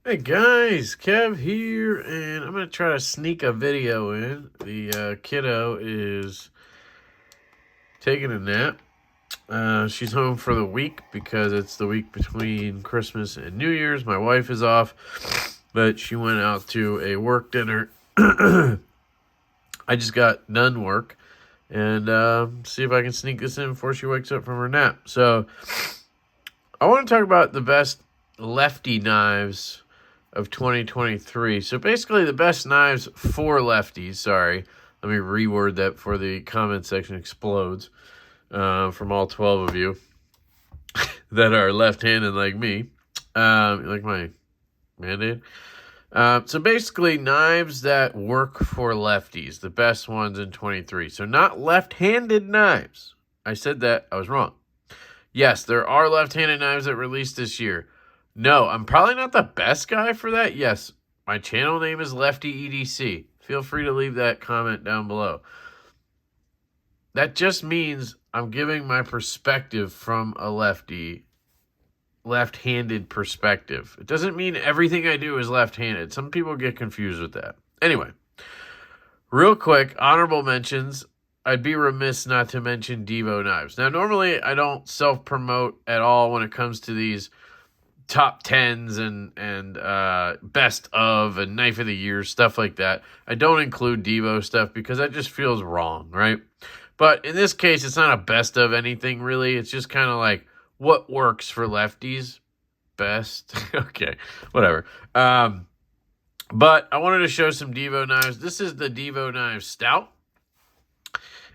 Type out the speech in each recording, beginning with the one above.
Hey guys, Kev here, and I'm going to try to sneak a video in. The kiddo is taking a nap. She's home for the week because it's the week between Christmas and New Year's. My wife is off, but she went out to a work dinner. I just got done work, and see if I can sneak this in before she wakes up from her nap. So, I want to talk about the best lefty knives of 2023. So basically the best knives for lefties. Sorry, let me reword that before the comment section explodes from all 12 of you that are left-handed like me. Like my Band-Aid. So basically knives that work for lefties, the best ones in 23. So not left-handed knives. I said that, I was wrong. Yes, there are left-handed knives that released this year. No, I'm probably not the best guy for that. Yes, my channel name is LeftyEDC. Feel free to leave that comment down below. That just means I'm giving my perspective from a left-handed perspective. It doesn't mean everything I do is left-handed. Some people get confused with that. Anyway, real quick, honorable mentions. I'd be remiss not to mention Devo knives. Now, normally I don't self-promote at all when it comes to these top 10s and best of and knife of the year, stuff like that. I don't include Devo stuff because that just feels wrong, right? But in this case, it's not a best of anything, really. It's just kind of like what works for lefties best. Okay, whatever. But I wanted to show some Devo knives. This is the Devo knife stout.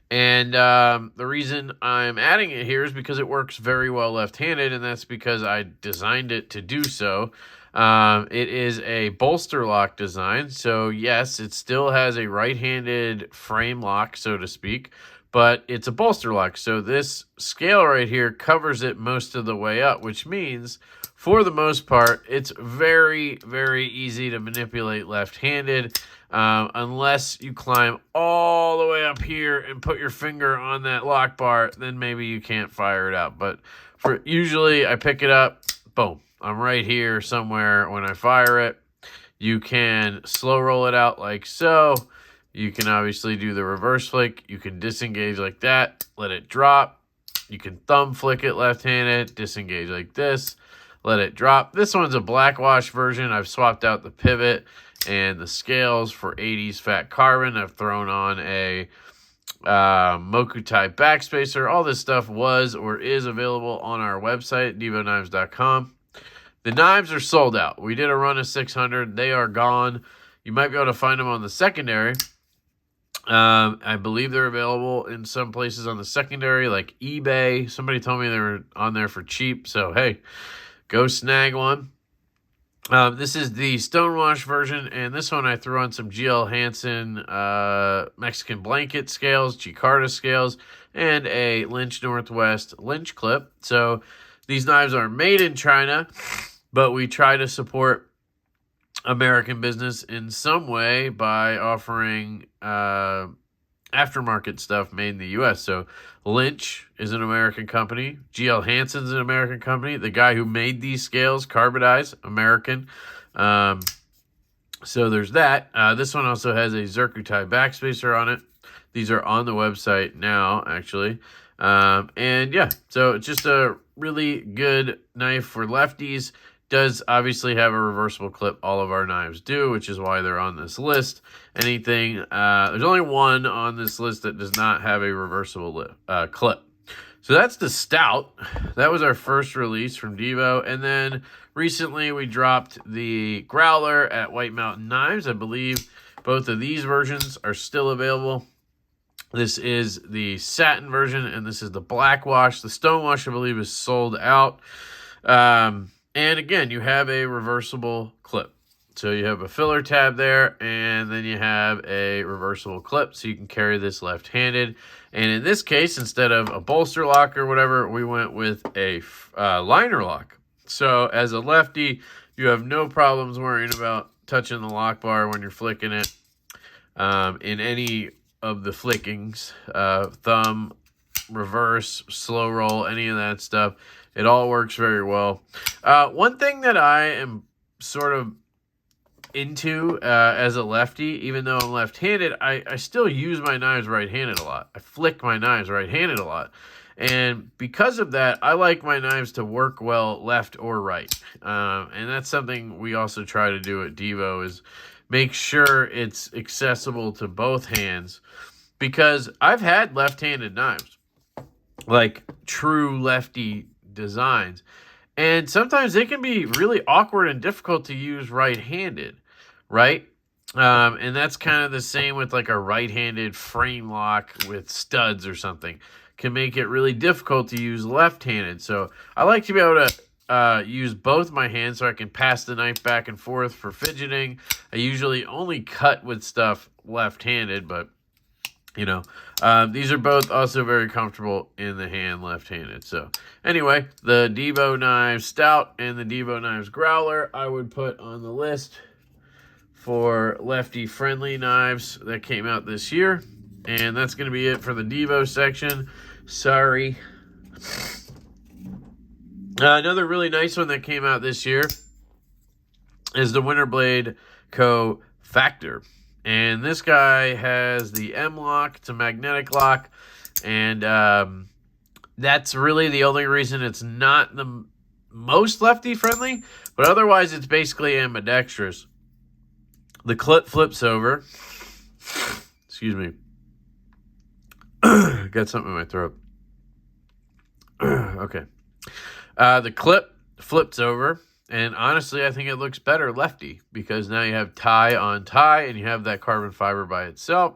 And the reason I'm adding it here is because it works very well left-handed, and that's because I designed it to do so. It is a bolster lock design, so yes, it still has a right-handed frame lock, so to speak, but it's a bolster lock. So this scale right here covers it most of the way up, which means for the most part, it's very, very easy to manipulate left-handed. Unless you climb all the way up here and put your finger on that lock bar, then maybe you can't fire it out. But for usually I pick it up, boom, I'm right here somewhere when I fire it. You can slow roll it out like so. You can obviously do the reverse flick. You can disengage like that, let it drop. You can thumb flick it left-handed, disengage like this, let it drop. This one's a black wash version. I've swapped out the pivot and the scales for 80s fat carbon. I've thrown on a Mokutai backspacer. All this stuff was or is available on our website, devoknives.com. The knives are sold out. We did a run of 600. They are gone. You might be able to find them on the secondary. I believe they're available in some places on the secondary, like eBay. Somebody told me they were on there for cheap. So, hey, go snag one. This is the Stonewash version, and this one I threw on some GL Hansen Mexican blanket scales, Chicarta scales, and a Lynch Northwest Lynch clip. So these knives are made in China, but we try to support American business in some way by offering aftermarket stuff made in the U.S. So Lynch is an American company. GL Hansen's an American company. The guy who made these scales, Carbonize, American. So there's that. This one also has a Zircutai backspacer on it. These are on the website now, actually. And yeah, so it's just a really good knife for lefties. Does obviously have a reversible clip. All of our knives do, which is why they're on this list. There's only one on this list that does not have a reversible clip. So that's the stout. That was our first release from Devo. And then recently we dropped the growler at White Mountain Knives. I believe both of these versions are still available. This is the satin version, and this is the black wash. The Stonewash, I believe, is sold out. And again, you have a reversible clip. So you have a filler tab there, and then you have a reversible clip, so you can carry this left-handed. And in this case, instead of a bolster lock or whatever, we went with a liner lock. So as a lefty, you have no problems worrying about touching the lock bar when you're flicking it. In any of the flickings, thumb, reverse, slow roll, any of that stuff. It all works very well. One thing that I am sort of into as a lefty. Even though I'm left-handed, I still use my knives right-handed a lot. I flick my knives right-handed a lot. And because of that, I like my knives to work well left or right. And that's something we also try to do at Devo, is make sure it's accessible to both hands. Because I've had left-handed knives, like true lefty designs. And sometimes they can be really awkward and difficult to use right-handed, right? And that's kind of the same with like a right-handed frame lock with studs or something. Can make it really difficult to use left-handed. So I like to be able to use both my hands so I can pass the knife back and forth for fidgeting. I usually only cut with stuff left-handed, but you know, these are both also very comfortable in the hand left-handed. So anyway, the Devo Knives Stout and the Devo Knives Growler I would put on the list for lefty-friendly knives that came out this year. And that's going to be it for the Devo section. Sorry. Another really nice one that came out this year is the Winterblade Co. Factor. And this guy has the M lock. It's a magnetic lock. And that's really the only reason it's not the most lefty friendly. But otherwise, it's basically ambidextrous. The clip flips over. Excuse me. Got something in my throat. Okay. The clip flips over. And honestly, I think it looks better lefty because now you have tie on tie and you have that carbon fiber by itself.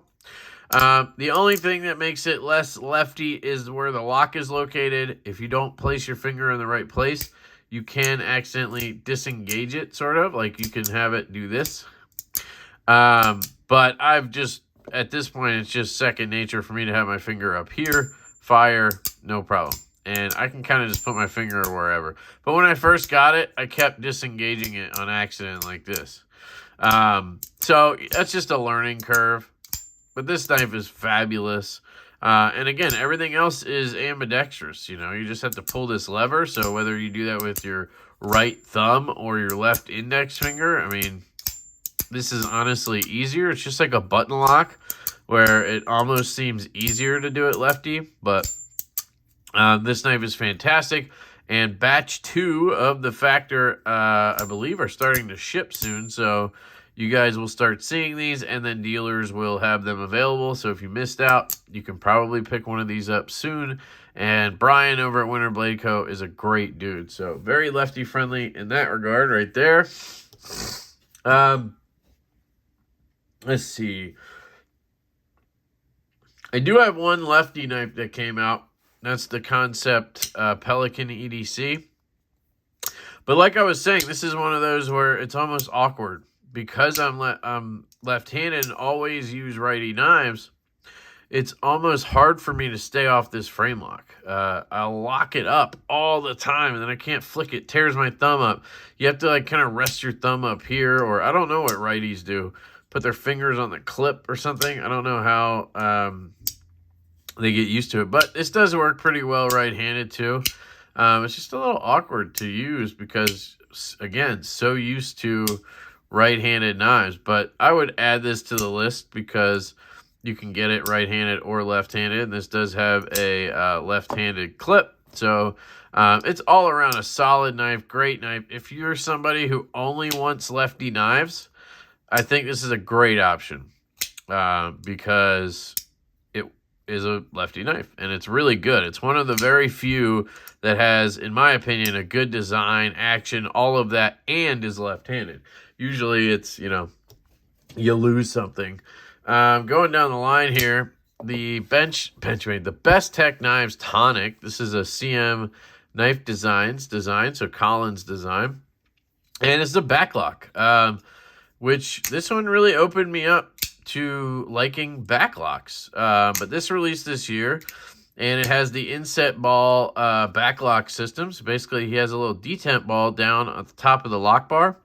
The only thing that makes it less lefty is where the lock is located. If you don't place your finger in the right place, you can accidentally disengage it, sort of. Like you can have it do this. But I've just, at this point, it's just second nature for me to have my finger up here, fire, no problem. And I can kind of just put my finger wherever. But when I first got it, I kept disengaging it on accident like this. So that's just a learning curve. But this knife is fabulous. And again, everything else is ambidextrous. You know, you just have to pull this lever. So whether you do that with your right thumb or your left index finger, I mean, this is honestly easier. It's just like a button lock where it almost seems easier to do it lefty. But this knife is fantastic. And batch 2 of the Factor, I believe, are starting to ship soon. So you guys will start seeing these, and then dealers will have them available. So if you missed out, you can probably pick one of these up soon. And Brian over at Winterblade Co. is a great dude. So very lefty friendly in that regard right there. Let's see. I do have one lefty knife that came out. That's the Concept Pelican EDC. But like I was saying, this is one of those where it's almost awkward. Because I'm left-handed and always use righty knives, it's almost hard for me to stay off this frame lock. I'll lock it up all the time, and then I can't flick it. It tears my thumb up. You have to like kind of rest your thumb up here, or I don't know what righties do. Put their fingers on the clip or something. I don't know how they get used to it. But this does work pretty well right-handed too. It's just a little awkward to use because, again, so used to right-handed knives. But I would add this to the list because you can get it right-handed or left-handed. And this does have a left-handed clip. So it's all around a solid knife, great knife. If you're somebody who only wants lefty knives, I think this is a great option because it is a lefty knife and it's really good. It's one of the very few that has, in my opinion, a good design, action, all of that, and is left-handed. Usually it's, you know, you lose something. Going down the line here, the Benchmade, the Bestech Knives Tonic. This is a CM Knife design, so Collins design. And it's the backlock, which this one really opened me up to liking backlocks. But this released this year, and it has the inset ball backlock system. So basically, he has a little detent ball down at the top of the lock bar.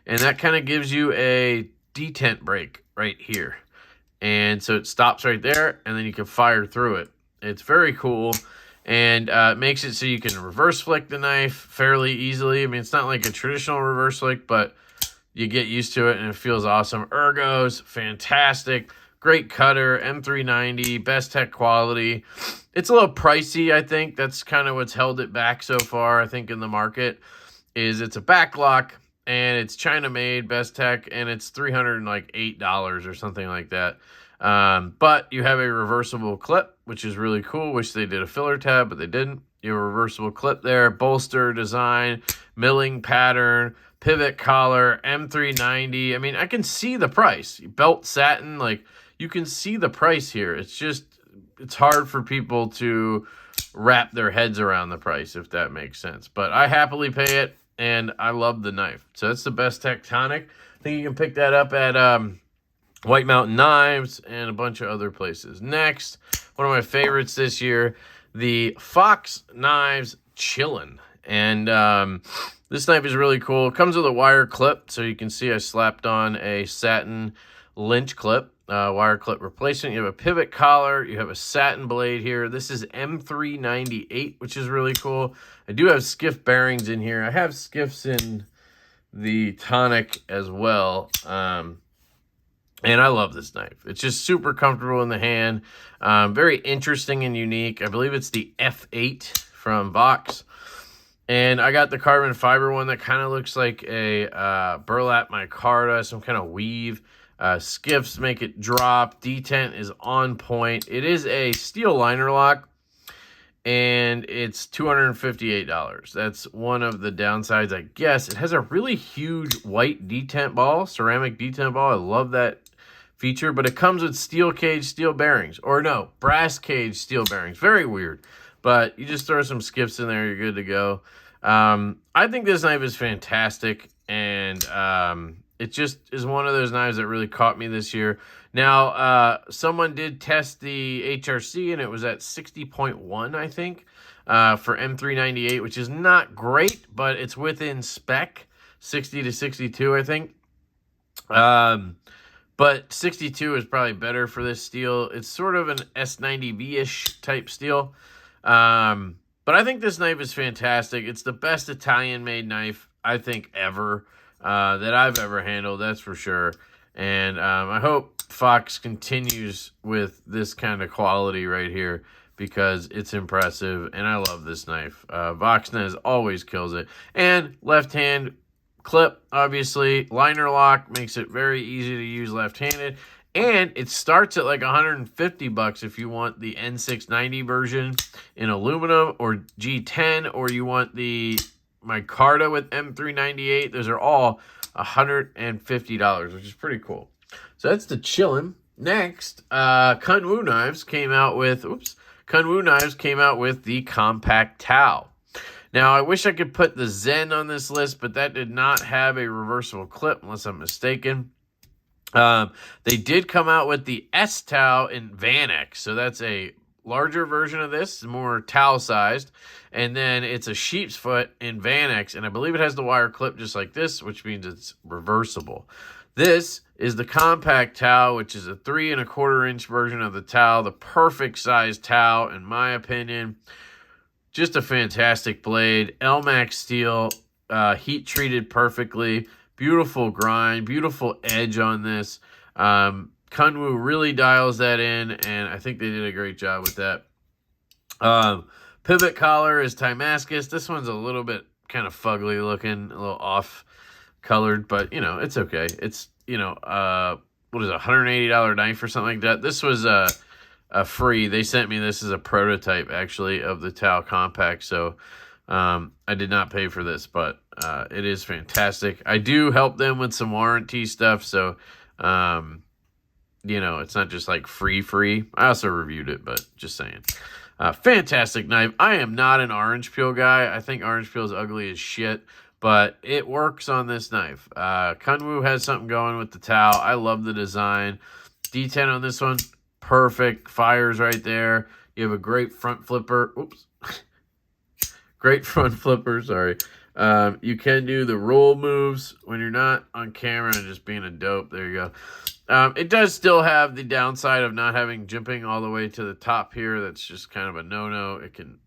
And that kind of gives you a detent brake right here. And so it stops right there, and then you can fire through it. It's very cool, and it makes it so you can reverse flick the knife fairly easily. I mean, it's not like a traditional reverse flick, but you get used to it and it feels awesome. Ergos, fantastic. Great cutter, M390, Bestech quality. It's a little pricey, I think. That's kind of what's held it back so far, I think, in the market, is it's a backlock, and it's China-made, Bestech, and it's $308 or something like that. But you have a reversible clip, which is really cool. Wish they did a filler tab, but they didn't. You have a reversible clip there, bolster design, milling pattern, pivot collar, M390. I mean, I can see the price. Belt satin, like, you can see the price here. It's just, it's hard for people to wrap their heads around the price, if that makes sense. But I happily pay it, and I love the knife. So that's the Bestech Tonic. I think you can pick that up at White Mountain Knives and a bunch of other places. Next, one of my favorites this year, the Fox Knives Chillin'. And this knife is really cool. It comes with a wire clip, so you can see I slapped on a satin lynch clip, wire clip replacement. You have a pivot collar. You have a satin blade here. This is M398, which is really cool. I do have skiff bearings in here. I have skiffs in the Tonic as well. And I love this knife. It's just super comfortable in the hand. Very interesting and unique. I believe it's the F8 from Vox. And I got the carbon fiber one that kind of looks like a burlap micarta, some kind of weave. Skiffs make it drop. Detent is on point. It is a steel liner lock, and it's $258. That's one of the downsides, I guess. It has a really huge white detent ball, ceramic detent ball. I love that feature, but it comes with steel cage steel bearings, or no, brass cage steel bearings. Very weird, but you just throw some skiffs in there, you're good to go. I think this knife is fantastic, and it just is one of those knives that really caught me this year. Now, someone did test the HRC, and it was at 60.1, I think, for M398, which is not great, but it's within spec, 60 to 62, I think. But 62 is probably better for this steel. It's sort of an S90V-ish type steel. But I think this knife is fantastic. It's the best Italian-made knife, I think, ever, that I've ever handled, that's for sure. And I hope Fox continues with this kind of quality right here, because it's impressive, and I love this knife. Voxnez always kills it. And left hand clip, obviously. Liner lock makes it very easy to use left-handed. And it starts at like $150 if you want the N690 version in aluminum, or G10, or you want the micarta with M398. Those are all $150, which is pretty cool. So that's the Chillin'. Next, Kanwoo Knives came out with, Kanwoo Knives came out with the Compact Tau. Now, I wish I could put the Zen on this list, but that did not have a reversible clip, unless I'm mistaken. They did come out with the S-Tau in Vanex, so that's a larger version of this, more Tau-sized, and then it's a sheep's foot in Vanex, and I believe it has the wire clip just like this, which means it's reversible. This is the Compact Tau, which is a 3 1/4 inch version of the Tau, the perfect size Tau, in my opinion. Just a fantastic blade. LMAX steel, heat treated perfectly. Beautiful grind, beautiful edge on this. Kanwoo really dials that in, and I think they did a great job with that. Pivot collar is Timascus. This one's a little bit kind of fugly looking, a little off colored, but, you know, it's okay. It's, you know, what is it, $180 knife or something like that. This was a free. They sent me this as a prototype, actually, of the Tau Compact, so I did not pay for this, but it is fantastic. I do help them with some warranty stuff, so, you know, it's not just like free. I also reviewed it, but just saying. Fantastic knife. I am not an orange peel guy. I think orange peel is ugly as shit, but it works on this knife. Kanwoo has something going with the Tau. I love the design. D10 on this one, perfect. Fires right there. You have a great front flipper. Oops. Great front flipper, sorry. You can do the roll moves when you're not on camera and just being a dope. There you go. It does still have the downside of not having jimping all the way to the top here. That's just kind of a no-no. It can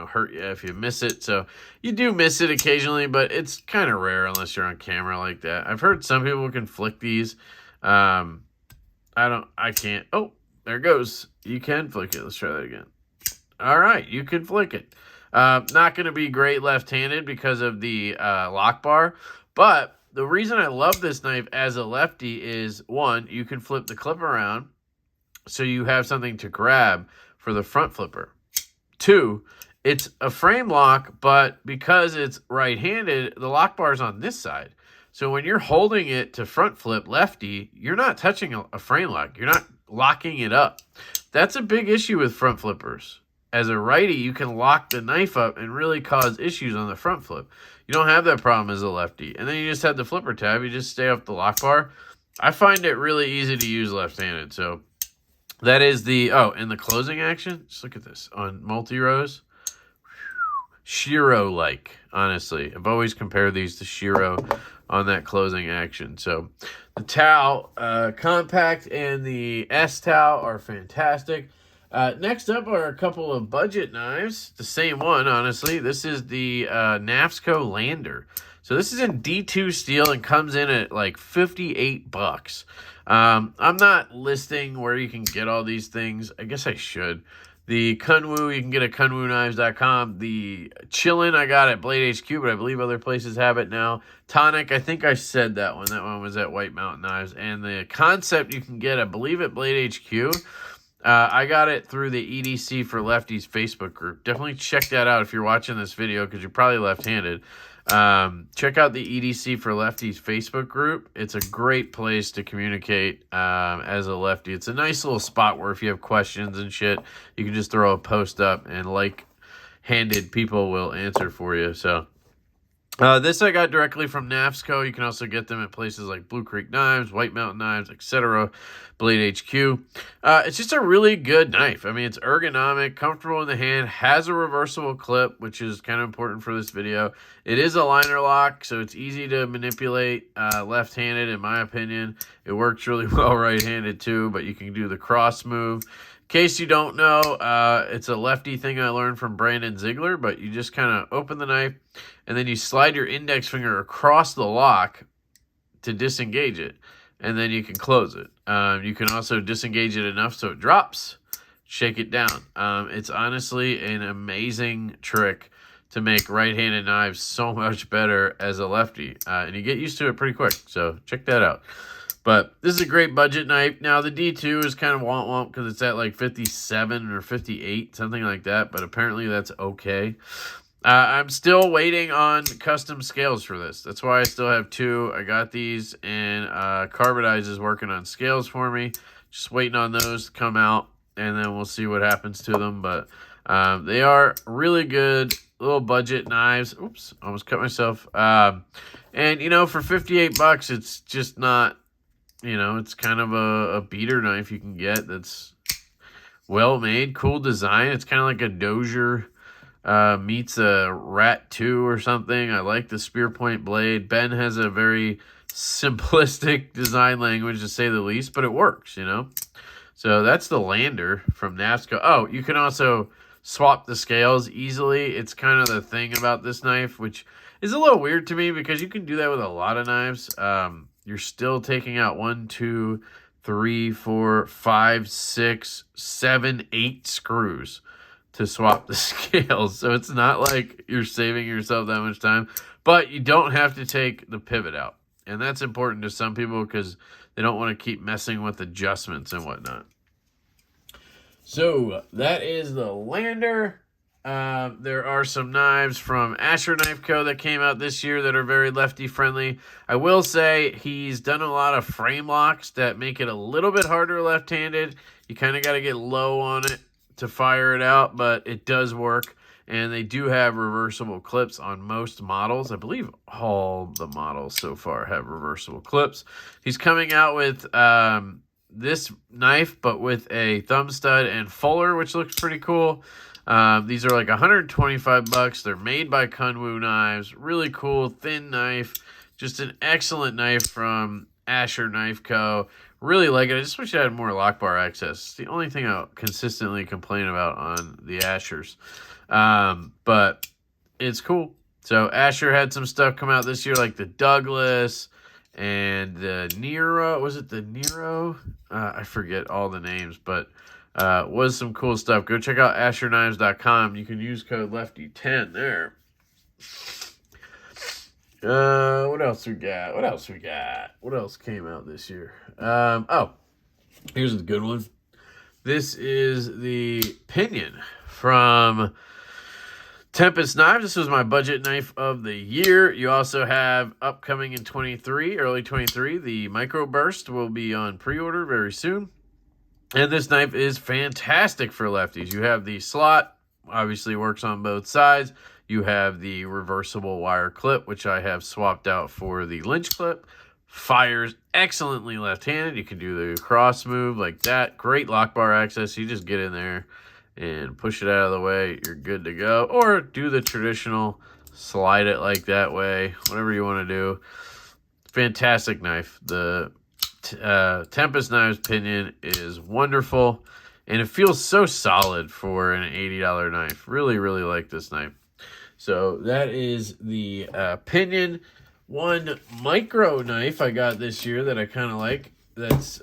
hurt you if you miss it. So you do miss it occasionally, but it's kind of rare unless you're on camera like that. I've heard some people can flick these. I can't. Oh, there it goes. You can flick it. Let's try that again. All right, you can flick it. Not going to be great left-handed because of the lock bar, but the reason I love this knife as a lefty is, one, you can flip the clip around so you have something to grab for the front flipper. Two, it's a frame lock, but because it's right-handed, the lock bar is on this side. So when you're holding it to front flip lefty, you're not touching a frame lock. You're not locking it up. That's a big issue with front flippers. As a righty, you can lock the knife up and really cause issues on the front flip. You don't have that problem as a lefty. And then you just have the flipper tab. You just stay off the lock bar. I find it really easy to use left-handed. So that is the... Oh, and the closing action. Just look at this. On multi-rows. Shiro-like, honestly. I've always compared these to Shiro on that closing action. So the Tau Compact and the S-Tau are fantastic. Next up are a couple of budget knives. The same one, honestly. This is the Nafsco Lander. So this is in D2 steel and comes in at like $58. I'm not listing where you can get all these things. I guess I should. The Kanwoo, you can get at kanwooknives.com. The Chillin' I got at Blade HQ, but I believe other places have it now. Tonic, I think I said that one. That one was at White Mountain Knives. And the Concept you can get, I believe, at Blade HQ. I got it through the EDC for Lefties Facebook group. Definitely check that out if you're watching this video because you're probably left-handed. Check out the EDC for Lefties Facebook group. It's a great place to communicate as a lefty. It's a nice little spot where if you have questions and shit, you can just throw a post up and like-handed people will answer for you. So this I got directly from Nafsco. You can also get them at places like Blue Creek Knives, White Mountain Knives, etc., Blade HQ. It's just a really good knife. I mean, it's ergonomic, comfortable in the hand, has a reversible clip, which is kind of important for this video. It is a liner lock, so it's easy to manipulate left-handed, in my opinion. It works really well right-handed, too, but you can do the cross move. In case you don't know, it's a lefty thing I learned from Brandon Ziegler, but you just kind of open the knife, and then you slide your index finger across the lock to disengage it, and then you can close it. You can also disengage it enough so it drops, shake it down. It's honestly an amazing trick to make right-handed knives so much better as a lefty, and you get used to it pretty quick, so check that out. But this is a great budget knife. Now, the D2 is kind of womp-womp because it's at like 57 or 58, something like that. But apparently that's okay. I'm still waiting on custom scales for this. That's why I still have two. I got these, and Carbonize is working on scales for me. Just waiting on those to come out, and then we'll see what happens to them. But they are really good little budget knives. Oops, almost cut myself. And, for $58, it's just not... it's kind of a beater knife you can get that's well-made, cool design. It's kind of like a Dozier meets a Rat 2 or something. I like the spear point blade. Ben has a very simplistic design language, to say the least, but it works, So that's the Lander from Nafsco. Oh, you can also swap the scales easily. It's kind of the thing about this knife, which is a little weird to me because you can do that with a lot of knives. You're still taking out 1, 2, 3, 4, 5, 6, 7, 8 screws to swap the scales. So it's not like you're saving yourself that much time, but you don't have to take the pivot out. And that's important to some people because they don't want to keep messing with adjustments and whatnot. So that is the Lander. There are some knives from Asher Knife Co. that came out this year that are very lefty friendly. I will say he's done a lot of frame locks that make it a little bit harder left-handed. You kind of got to get low on it to fire it out, but it does work. And they do have reversible clips on most models. I believe all the models so far have reversible clips. He's coming out with this knife, but with a thumb stud and fuller, which looks pretty cool. These are like $125. They're made by Kanwoo Knives. Really cool, thin knife. Just an excellent knife from Asher Knife Co. Really like it. I just wish I had more lock bar access. It's the only thing I'll consistently complain about on the Ashers. But it's cool. So Asher had some stuff come out this year, like the Douglas and the Nero. Was it the Nero? I forget all the names, but was some cool stuff. Go check out AsherKnives.com. You can use code Lefty10 there. What else we got? What else came out this year? Here's a good one. This is the Pinion from Tempest Knives. This was my budget knife of the year. You also have upcoming in early 23, the Microburst will be on pre-order very soon. And this knife is fantastic for lefties. You have the slot, obviously works on both sides. You have the reversible wire clip, which I have swapped out for the Lynch clip. Fires excellently left-handed. You can do the cross move like that. Great lock bar access. You just get in there and push it out of the way. You're good to go. Or do the traditional slide it like that way. Whatever you want to do. Fantastic knife. The Tempest Knives Pinion is wonderful. And it feels so solid for an $80 knife. Really, really like this knife. So that is the Pinion. One micro knife I got this year that I kind of like, that's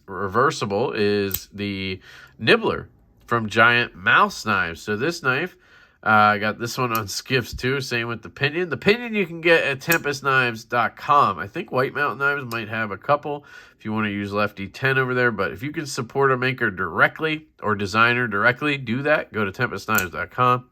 reversible, is the Nibbler from Giantmouse Knives. So this knife, I got this one on skiffs too, same with the Pinion. The Pinion you can get at TempestKnives.com. I think White Mountain Knives might have a couple if you want to use Lefty 10 over there, but if you can support a maker directly or designer directly, do that. Go to TempestKnives.com.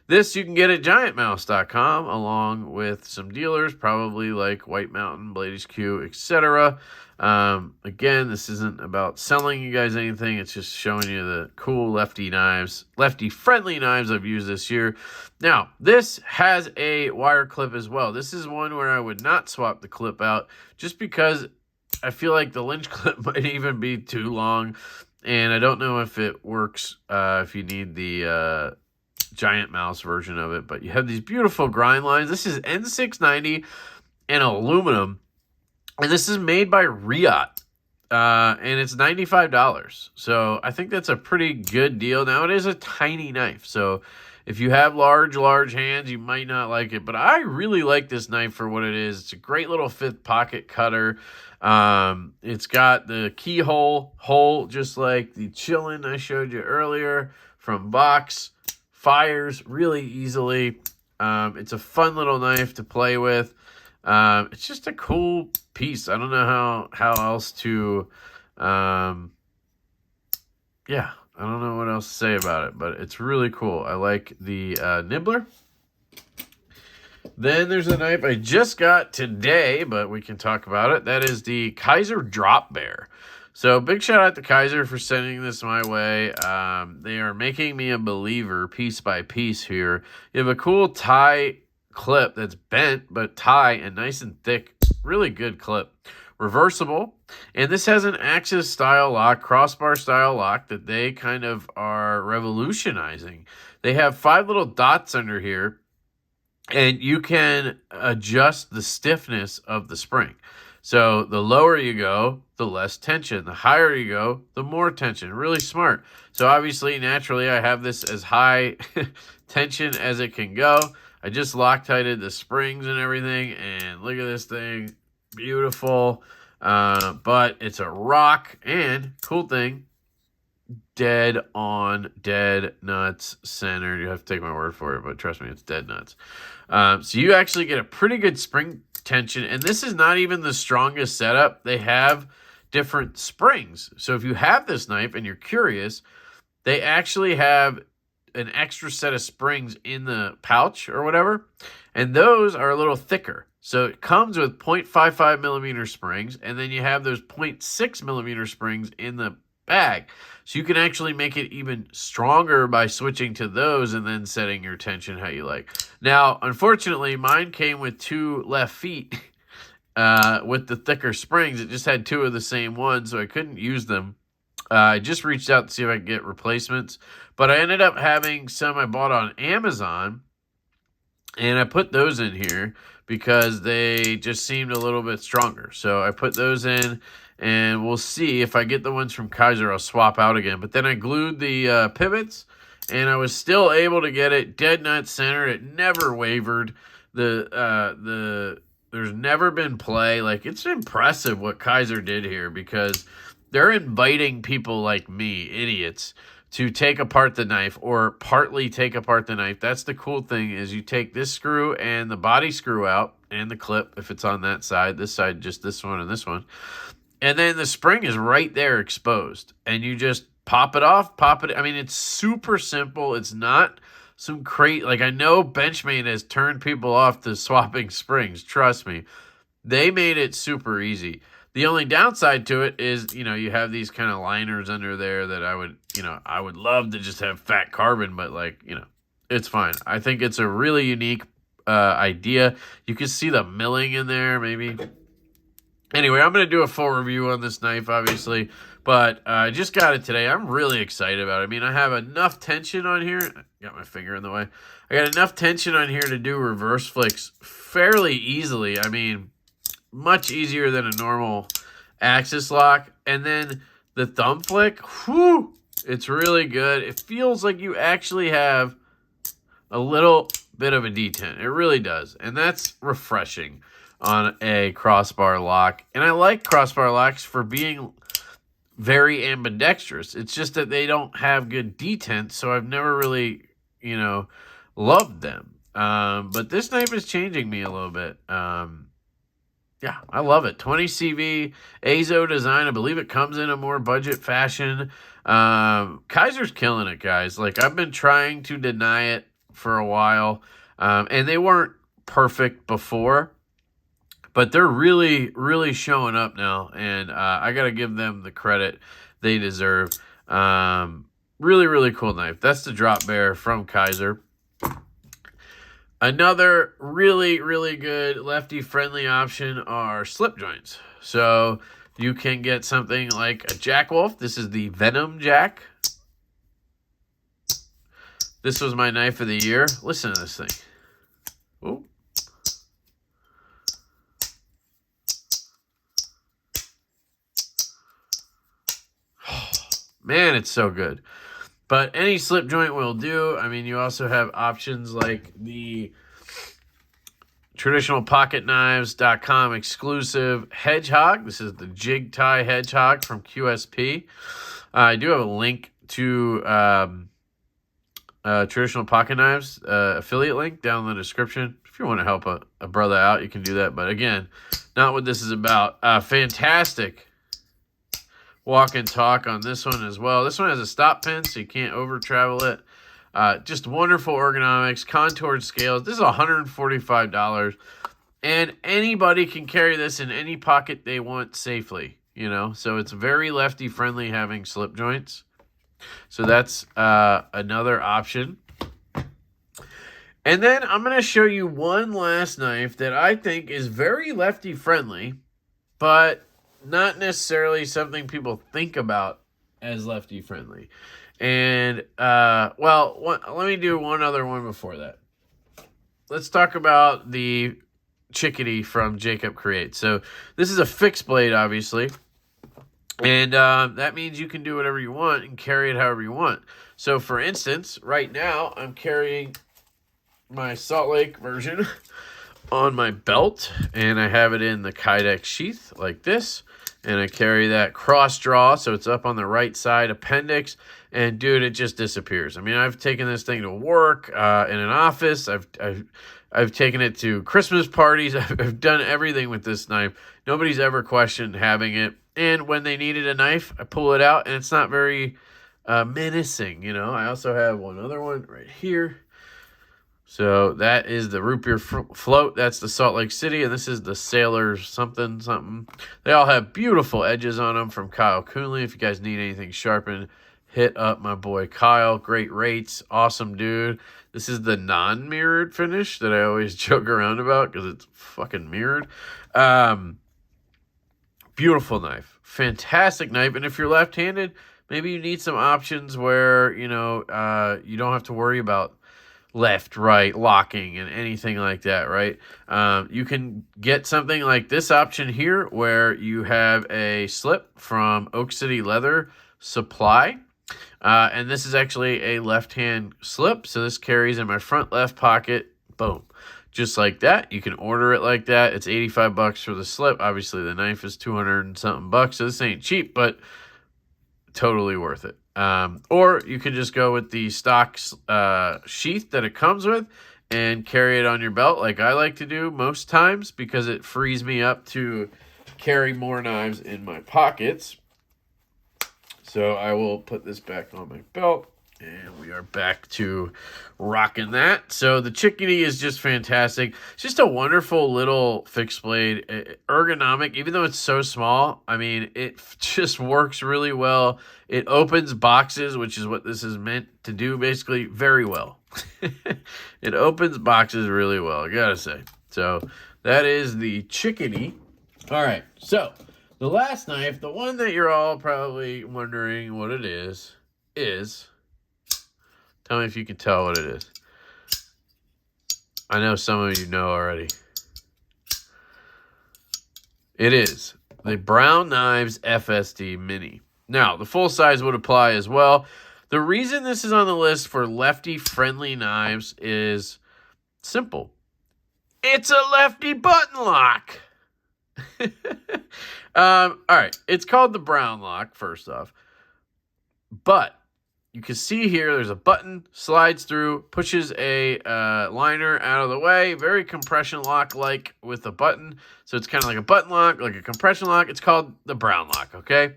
This you can get at Giantmouse.com along with some dealers, probably like White Mountain, Blade HQ, etc. Again, this isn't about selling you guys anything. It's just showing you the cool lefty knives, lefty-friendly knives I've used this year. Now, this has a wire clip as well. This is one where I would not swap the clip out just because I feel like the Lynch clip might even be too long. And I don't know if it works if you need the Giantmouse version of it, but you have these beautiful grind lines. This is N690 and aluminum, and this is made by Riot, and it's $95. So I think that's a pretty good deal. Now, it is a tiny knife, so if you have large hands, you might not like it, but I really like this knife for what it is. It's a great little fifth pocket cutter. It's got the keyhole hole, just like the Chillin' I showed you earlier from Box. Fires really easily. It's a fun little knife to play with. It's just a cool piece. I don't know how else to, I don't know what else to say about it, but it's really cool. I like the nibbler. Then there's a knife I just got today, but we can talk about it. That is the Kizer Drop Bear. So big shout out to Kizer for sending this my way. They are making me a believer piece by piece here. You have a cool tie clip that's bent, but tie and nice and thick. Really good clip. Reversible. And this has an Axis style lock, crossbar style lock that they kind of are revolutionizing. They have 5 little dots under here, and you can adjust the stiffness of the spring. So the lower you go, the less tension. The higher you go, the more tension. Really smart. So obviously, naturally, I have this as high tension as it can go. I just Loctited the springs and everything, and look at this thing. Beautiful. But it's a rock, and cool thing, dead on, dead nuts centered. You have to take my word for it, but trust me, it's dead nuts. So you actually get a pretty good spring tension, and this is not even the strongest setup. They have different springs. So if you have this knife and you're curious, they actually have an extra set of springs in the pouch or whatever, and those are a little thicker. So it comes with 0.55 millimeter springs, and then you have those 0.6 millimeter springs in the bag. So you can actually make it even stronger by switching to those and then setting your tension how you like. Now, unfortunately, mine came with 2 left feet with the thicker springs. It just had 2 of the same one, so I couldn't use them. I just reached out to see if I could get replacements, but I ended up having some I bought on Amazon, and I put those in here because they just seemed a little bit stronger. So I put those in, and we'll see if I get the ones from Kizer, I'll swap out again. But then I glued the pivots and I was still able to get it dead nut centered. It never wavered. There's never been play. Like, it's impressive what Kizer did here, because they're inviting people like me, idiots, to take apart the knife or partly take apart the knife. That's the cool thing, is you take this screw and the body screw out and the clip if it's on that side. This side, just this one and this one. And then the spring is right there exposed. And you just pop it off, pop it. I mean, it's super simple. It's not some crate. Like, I know Benchmade has turned people off to swapping springs. Trust me. They made it super easy. The only downside to it is, you know, you have these kind of liners under there that I would love to just have fat carbon, but, like, you know, it's fine. I think it's a really unique idea. You can see the milling in there, maybe. Anyway, I'm going to do a full review on this knife, obviously, but I just got it today. I'm really excited about it. I mean, I have enough tension on here. Got my finger in the way. I got enough tension on here to do reverse flicks fairly easily. I mean, much easier than a normal axis lock. And then the thumb flick, whew, it's really good. It feels like you actually have a little bit of a detent. It really does. And that's refreshing on a crossbar lock. And I like crossbar locks for being very ambidextrous. It's just that they don't have good detent, so I've never really, you know, loved them. But this knife is changing me a little bit. Yeah, I love it. 20 CV, Azo design. I believe it comes in a more budget fashion. Kizer's killing it, guys. Like, I've been trying to deny it for a while, and they weren't perfect before, but they're really, really showing up now, and I got to give them the credit they deserve. Really, really cool knife. That's the Drop Bear from Kizer. Another really, really good lefty-friendly option are slip joints. So you can get something like a Jack Wolf. This is the Venom Jack. This was my knife of the year. Listen to this thing. Ooh. Man, it's so good. But any slip joint will do. I mean, you also have options like the traditional PocketKnives.com exclusive Hedgehog. This is the Jig Tie Hedgehog from QSP. I do have a link to traditional Pocket Knives affiliate link down in the description. If you want to help a brother out, you can do that. But again, not what this is about. Fantastic walk and talk on this one as well. This one has a stop pin, so you can't over travel it. Just wonderful ergonomics, contoured scales. This is $145, and anybody can carry this in any pocket they want safely, you know. So it's very lefty friendly, having slip joints. So that's another option. And then I'm going to show you one last knife that I think is very lefty friendly, but not necessarily something people think about as lefty friendly. And, let me do one other one before that. Let's talk about the Chickadee from Jacob Creates. So this is a fixed blade, obviously. And that means you can do whatever you want and carry it however you want. So, for instance, right now I'm carrying my Salt Lake version on my belt, and I have it in the Kydex sheath like this, and I carry that cross draw, so it's up on the right side appendix, and dude, it just disappears. I mean, I've taken this thing to work, in an office, I've taken it to Christmas parties, I've done everything with this knife. Nobody's ever questioned having it, and when they needed a knife, I pull it out, and it's not very menacing, you know. I also have one other one right here. So that is the Root Beer Float. That's the Salt Lake City. And this is the Sailors something. They all have beautiful edges on them from Kyle Coonley. If you guys need anything sharpened, hit up my boy Kyle. Great rates. Awesome dude. This is the non-mirrored finish that I always joke around about because it's fucking mirrored. Beautiful knife. Fantastic knife. And if you're left-handed, maybe you need some options where, you know, you don't have to worry about left, right, locking, and anything like that, right? You can get something like this option here where you have a slip from Oak City Leather Supply. And this is actually a left-hand slip, so this carries in my front left pocket. Boom. Just like that. You can order it like that. It's $85 for the slip. Obviously, the knife is 200 and something bucks, so this ain't cheap, but totally worth it. Or you could just go with the stock sheath that it comes with and carry it on your belt like I like to do most times because it frees me up to carry more knives in my pockets. So I will put this back on my belt, and we are back to rocking that. So the chickadee is just fantastic. It's just a wonderful little fixed blade, ergonomic, even though it's so small. I mean, it just works really well. It opens boxes, which is what this is meant to do, basically, very well. It opens boxes really well, I gotta say. So that is the chickadee. All right, so the last knife, the one that you're all probably wondering what it is, tell me if you can tell what it is. I know some of you know already. It is the Brown Knives FSD Mini. Now, the full size would apply as well. The reason this is on the list for lefty-friendly knives is simple. It's a lefty button lock. All right, it's called the Brown Lock, first off. But you can see here there's a button, slides through, pushes a liner out of the way. Very compression lock-like with a button. So it's kind of like a button lock, like a compression lock. It's called the Brown Lock, okay?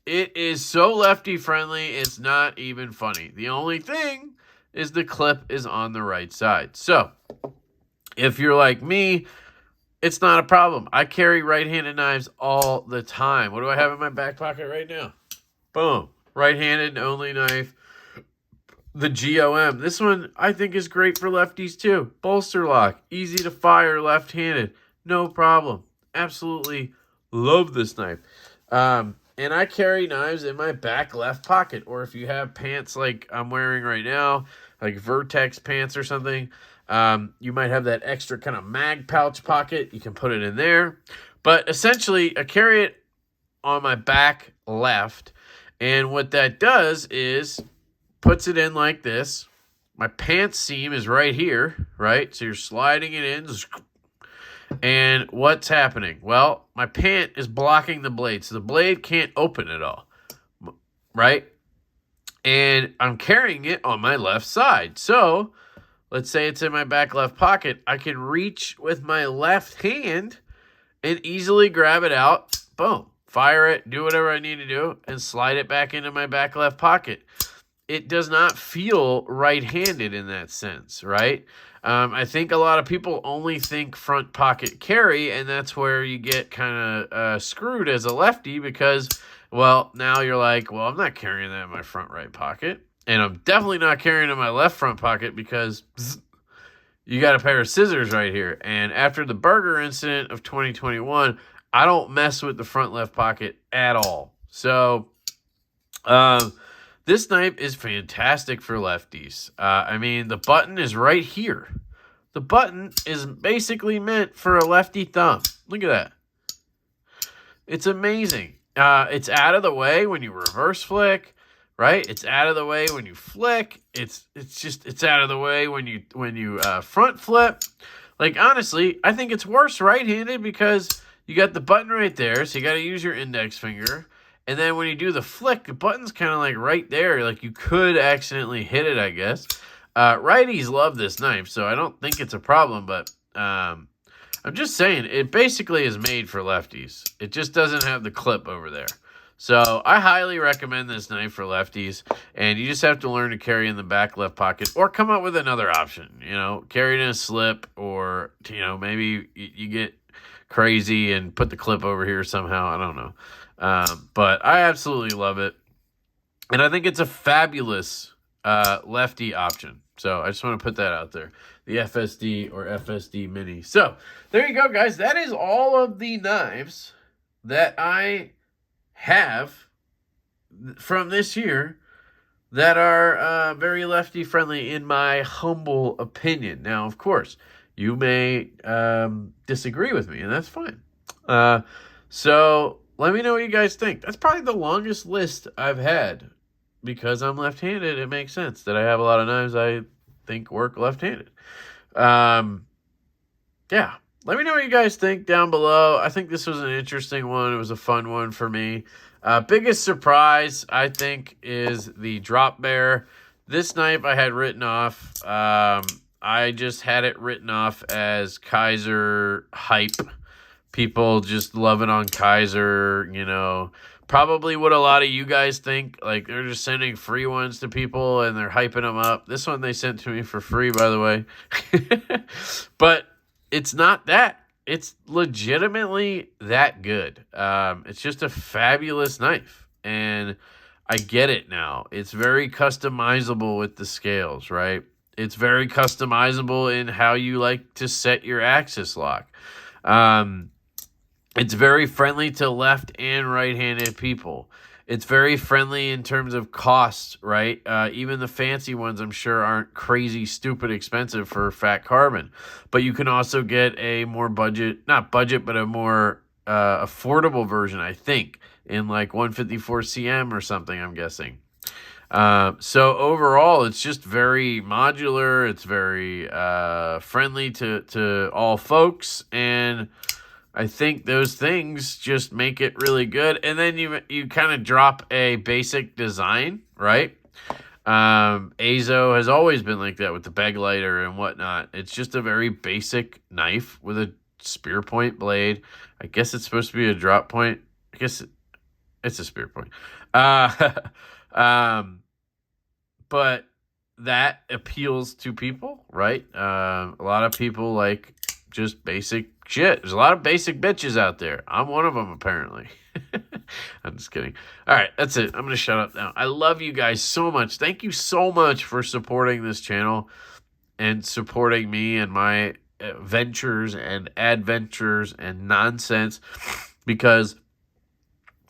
It is so lefty-friendly, it's not even funny. The only thing is the clip is on the right side. So if you're like me, it's not a problem. I carry right-handed knives all the time. What do I have in my back pocket right now? Boom. Right-handed only knife. The GOM. This one I think is great for lefties too. Bolster lock. Easy to fire left-handed. No problem. Absolutely love this knife. And I carry knives in my back left pocket. Or if you have pants like I'm wearing right now, like Vertex pants or something, you might have that extra kind of mag pouch pocket. You can put it in there. But essentially, I carry it on my back left. And what that does is puts it in like this. My pants seam is right here, right? So you're sliding it in. And what's happening? Well, my pant is blocking the blade. So the blade can't open at all, right? And I'm carrying it on my left side. So let's say it's in my back left pocket. I can reach with my left hand and easily grab it out. Boom. Fire it, do whatever I need to do, and slide it back into my back left pocket. It does not feel right-handed in that sense, right? I think a lot of people only think front pocket carry, and that's where you get kind of screwed as a lefty because, well, now you're like, well, I'm not carrying that in my front right pocket, and I'm definitely not carrying it in my left front pocket because you got a pair of scissors right here. And after the burger incident of 2021, I don't mess with the front left pocket at all. So, this knife is fantastic for lefties. I mean, the button is right here. The button is basically meant for a lefty thumb. Look at that. It's amazing. It's out of the way when you reverse flick, right? It's out of the way when you flick. It's out of the way when you front flip. Like, honestly, I think it's worse right-handed because you got the button right there, so you got to use your index finger. And then when you do the flick, the button's kind of like right there. Like you could accidentally hit it, I guess. Righties love this knife, so I don't think it's a problem. But I'm just saying, it basically is made for lefties. It just doesn't have the clip over there. So I highly recommend this knife for lefties. And you just have to learn to carry in the back left pocket or come up with another option. You know, carry it in a slip or, you know, maybe you get crazy and put the clip over here somehow. I don't know. But I absolutely love it. And I think it's a fabulous lefty option. So I just want to put that out there. The FSD or FSD Mini. So there you go, guys. That is all of the knives that I have from this year that are very lefty friendly in my humble opinion. Now, of course, you may disagree with me, and that's fine. So let me know what you guys think. That's probably the longest list I've had. Because I'm left-handed, it makes sense that I have a lot of knives I think work left-handed. Yeah. Let me know what you guys think down below. I think this was an interesting one. It was a fun one for me. Biggest surprise, I think, is the drop bear. This knife I had written off. I just had it written off as Kizer hype. People just loving on Kizer, you know. Probably what a lot of you guys think. Like, they're just sending free ones to people and they're hyping them up. This one they sent to me for free, by the way. But it's not that. It's legitimately that good. It's just a fabulous knife. And I get it now. It's very customizable with the scales, right? It's very customizable in how you like to set your axis lock. It's very friendly to left and right-handed people. It's very friendly in terms of costs, right? Even the fancy ones, I'm sure, aren't crazy, stupid expensive for fat carbon. But you can also get a more not budget, but a more affordable version, I think, in like 154 cm or something, I'm guessing. So overall, it's just very modular. It's very friendly to all folks, and I think those things just make it really good. And then you kind of drop a basic design, right? Azo has always been like that with the bag lighter and whatnot. It's just a very basic knife with a spear point blade. I guess it's supposed to be a drop point. I guess it's a spear point. But that appeals to people, right? A lot of people like just basic shit. There's a lot of basic bitches out there. I'm one of them, apparently. I'm just kidding. All right, that's it. I'm going to shut up now. I love you guys so much. Thank you so much for supporting this channel and supporting me and my ventures and adventures and nonsense, because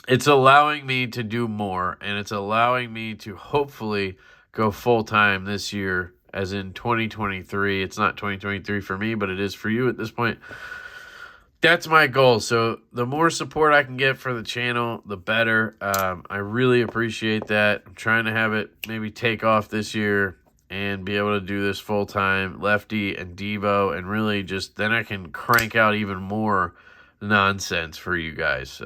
it's allowing me to do more, and it's allowing me to hopefully go full-time this year, as in 2023. It's not 2023 for me, but it is for you at this point. That's my goal. So the more support I can get for the channel, the better. I really appreciate that. I'm trying to have it maybe take off this year and be able to do this full-time, Lefty and Devo, and really just then I can crank out even more nonsense for you guys.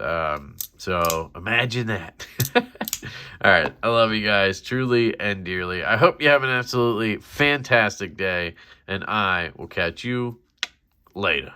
So imagine that. All right. I love you guys truly and dearly. I hope you have an absolutely fantastic day, and I will catch you later.